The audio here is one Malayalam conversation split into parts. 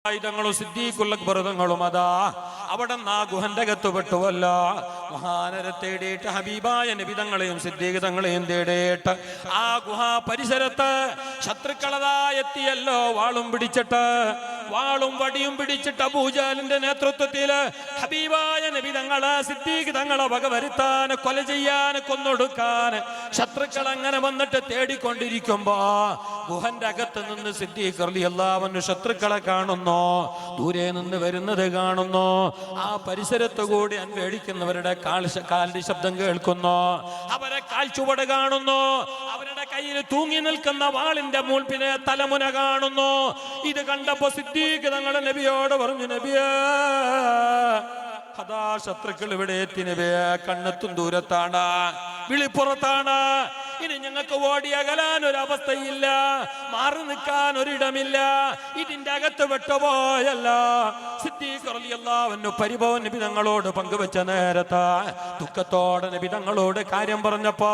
ആയുധങ്ങളും സിദ്ദീഖുൽ അക്ബർ തങ്ങളും അതാ അവിടെ ആ ഗുഹന്റെ അകത്തുപെട്ടുവല്ല. മഹാനരെ തേടിയിട്ട് ഹബീബായ നബി തങ്ങളെയും സിദ്ദീഖ് തങ്ങളെയും തേടിയിട്ട് ആ ഗുഹ പരിസരത്ത് ശത്രുക്കളതാ എത്തിയല്ലോ. വാളും വടിയും പിടിച്ചിട്ട് അബൂജഹലിന്റെ നേതൃത്വത്തിൽ ഹബീബായ നബി തങ്ങളെ സിദ്ദീഖ് തങ്ങളെ വകവരുത്താൻ, കൊല ചെയ്യാൻ, കൊന്നൊടുക്കാൻ ശത്രുക്കൾ അങ്ങനെ വന്നിട്ട് തേടിക്കൊണ്ടിരിക്കുമ്പോ ഗുഹന്റെ അകത്ത് നിന്ന് സിദ്ദീഖ് റളിയല്ലാഹു അൻഹു ശത്രുക്കളെ കാണുന്നു, ദൂരെ നിന്ന് വരുന്നത് കാണുന്നു. ആ പരിസരത്ത് കൂടി അന്വേഷിക്കുന്നവരുടെ കാലിന്റെ ശബ്ദം കേൾക്കുന്നു, അവരെ കാൽച്ചുവട് കാണുന്നു, അവരുടെ കയ്യിൽ തൂങ്ങി നിൽക്കുന്ന വാളിന്റെ മുൾപിനെ തലമുന കാണുന്നു. ഇത് കണ്ടപ്പോ സിദ്ദീഖ് തങ്ങളുടെ നബിയോട് പറഞ്ഞു, നബിയേ അതാ ശത്രുക്കൾ ഇവിടെ എത്തി നബിയേ, കണ്ണെത്തും ദൂരത്താണ്, വിളിപ്പുറത്താണ്. ഇനി ഞങ്ങൾക്ക് ഓടിയകലാൻ ഒരവസ്ഥയില്ല, മാറി നിൽക്കാൻ ഒരിടമില്ല. ഇതിന്റെ അകത്ത് വിട്ടുപോയല്ല. സിദ്ദീഖ് റളിയല്ലാഹു അൻഹു പരിഭവം നബി തങ്ങളോട് പങ്കുവെച്ച നേരത്ത് ദുഃഖത്തോടെ നബി തങ്ങളോട് കാര്യം പറഞ്ഞപ്പോ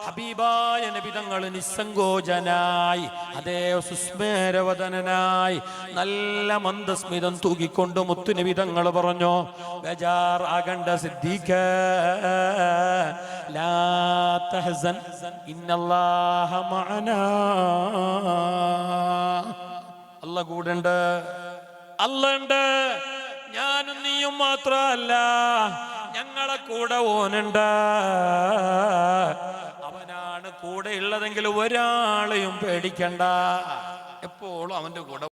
ഹബീബായ നബി തങ്ങൾ നിസ്സങ്കോചനായി, അതേ സുസ്മേരവദനായി നല്ല മന്ദസ്മിതം തൂക്കിക്കൊണ്ട് മുത്തു നബി തങ്ങൾ പറഞ്ഞു, ബേജാറാകണ്ട സിദ്ദീഖ്, ലാ തഹ്സൻ ഇന്നല്ലാഹ മഅനാ. അല്ലാഹ് കൂടെയുണ്ട്, അല്ലാഹ് ഉണ്ട്. ഞാനും നീയും മാത്രമല്ല, ഞങ്ങളെ കൂടെ ഓനുണ്ട്. അവനാണ് കൂടെ ഉള്ളതെങ്കിൽ ഒരാളെയും പേടിക്കണ്ട, എപ്പോഴും അവന്റെ കൂടെ